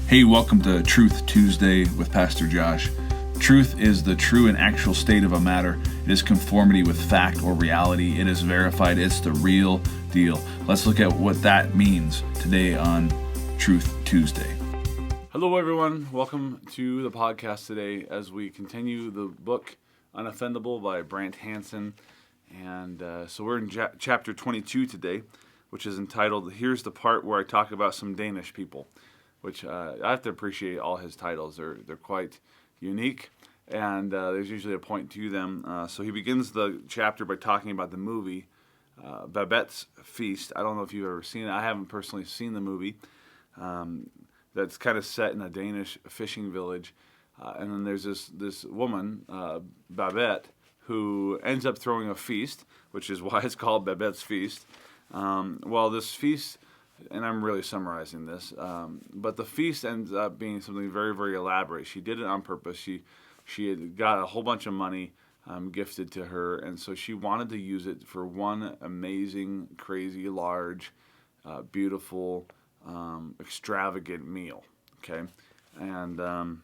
Hey, welcome to Truth Tuesday with Pastor Josh. Truth is the true and actual state of a matter. It is conformity with fact or reality. It is verified. It's the real deal. Let's look at what that means today on Truth Tuesday. Hello, everyone. Welcome to the podcast today as we continue the book Unoffendable by Brant Hansen. And so we're in chapter 22 today, which is entitled, Here's the Part Where I Talk About Some Danish People, which I have to appreciate all his titles. They're quite unique, and there's usually a point to them. So he begins the chapter by talking about the movie, Babette's Feast. I don't know if you've ever seen it. I haven't personally seen the movie. That's kind of set in a Danish fishing village. And then there's this woman, Babette, who ends up throwing a feast, which is why it's called Babette's Feast. Well, this feast, and I'm really summarizing this, but the feast ends up being something very, very elaborate. She did it on purpose. She had got a whole bunch of money gifted to her, and so she wanted to use it for one amazing, crazy, large, beautiful, extravagant meal. Okay, and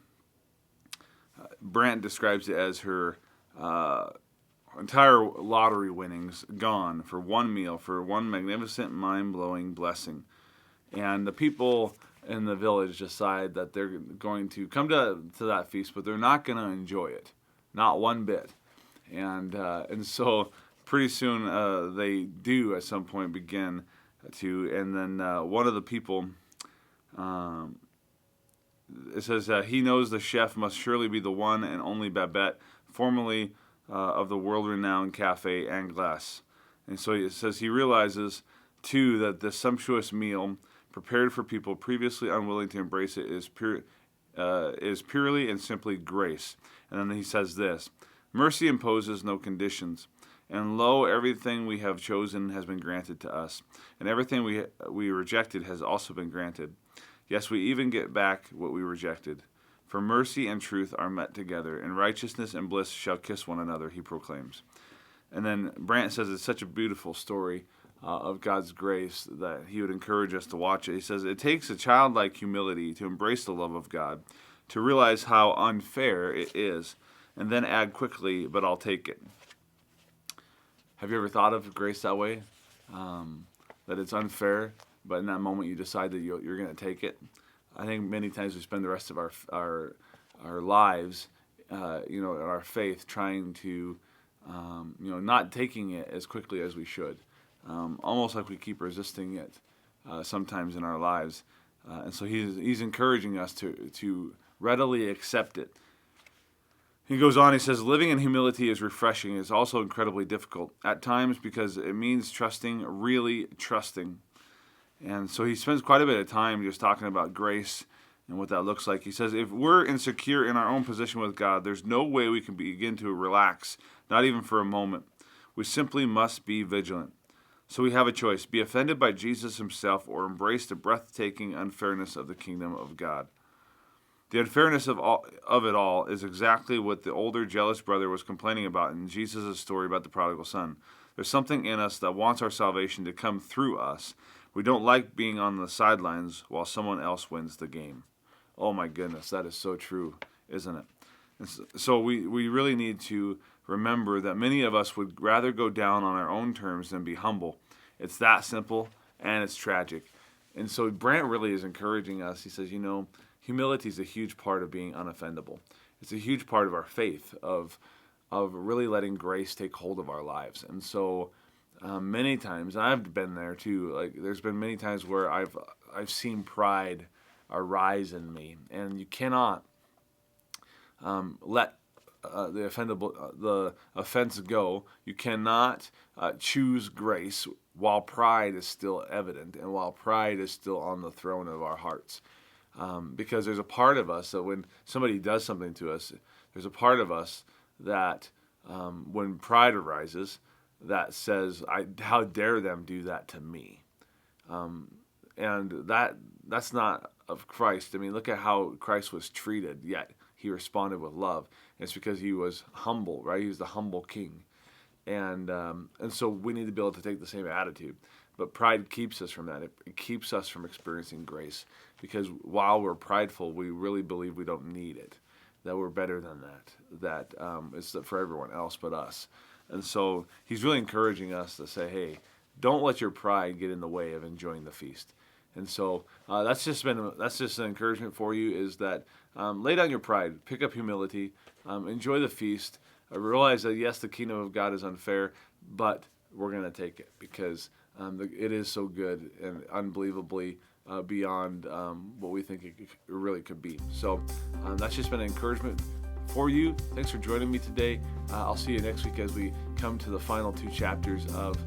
Brant describes it as her entire lottery winnings gone for one meal, for one magnificent, mind-blowing blessing. And the people in the village decide that they're going to come to that feast, but they're not going to enjoy it, not one bit. And so pretty soon they do at some point begin to, and then one of the people, it says, he knows the chef must surely be the one and only Babette, formerly of the world-renowned Cafe Anglais. And so it says he realizes, too, that this sumptuous meal prepared for people previously unwilling to embrace it is purely and simply grace. And then he says this, mercy imposes no conditions. And lo, everything we have chosen has been granted to us. And everything we rejected has also been granted. Yes, we even get back what we rejected. For mercy and truth are met together, and righteousness and bliss shall kiss one another, he proclaims. And then Brant says it's such a beautiful story of God's grace that he would encourage us to watch it. He says, it takes a childlike humility to embrace the love of God, to realize how unfair it is, and then add quickly, but I'll take it. Have you ever thought of grace that way? That it's unfair, but in that moment you decide that you're going to take it? I think many times we spend the rest of our lives, in our faith, trying to, not taking it as quickly as we should. Almost like we keep resisting it sometimes in our lives. And so he's encouraging us to readily accept it. He goes on, he says, living in humility is refreshing. It's also incredibly difficult at times because it means trusting, really trusting. And so he spends quite a bit of time just talking about grace and what that looks like. He says, if we're insecure in our own position with God, there's no way we can begin to relax, not even for a moment. We simply must be vigilant. So we have a choice, be offended by Jesus himself or embrace the breathtaking unfairness of the kingdom of God. The unfairness of it all is exactly what the older jealous brother was complaining about in Jesus' story about the prodigal son. There's something in us that wants our salvation to come through us. We don't like being on the sidelines while someone else wins the game. Oh my goodness, that is so true, isn't it? And so we really need to remember that many of us would rather go down on our own terms than be humble. It's that simple, and it's tragic. And so Brant really is encouraging us. He says, humility is a huge part of being unoffendable. It's a huge part of our faith, of really letting grace take hold of our lives. And so many times, and I've been there too, like there's been many times where I've seen pride arise in me, and you cannot let the offense go. You cannot choose grace while pride is still evident and while pride is still on the throne of our hearts. Because there's a part of us that when somebody does something to us, there's a part of us that when pride arises, that says, how dare them do that to me? And that's not of Christ. I mean, look at how Christ was treated, yet he responded with love. And it's because he was humble, right? He was the humble king. And so we need to be able to take the same attitude. But pride keeps us from that. It keeps us from experiencing grace, because while we're prideful, we really believe we don't need it, that we're better than that it's for everyone else but us. And so he's really encouraging us to say, hey, don't let your pride get in the way of enjoying the feast. And so that's just an encouragement for you, is that lay down your pride, pick up humility, enjoy the feast, realize that yes, the kingdom of God is unfair, but we're going to take it because it is so good and unbelievably beyond what we think it really could be. So that's just been an encouragement for you. Thanks for joining me today. I'll see you next week as we come to the final 2 chapters of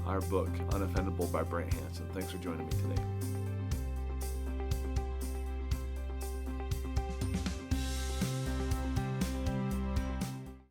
our book, Unoffendable by Brant Hansen. Thanks for joining me today.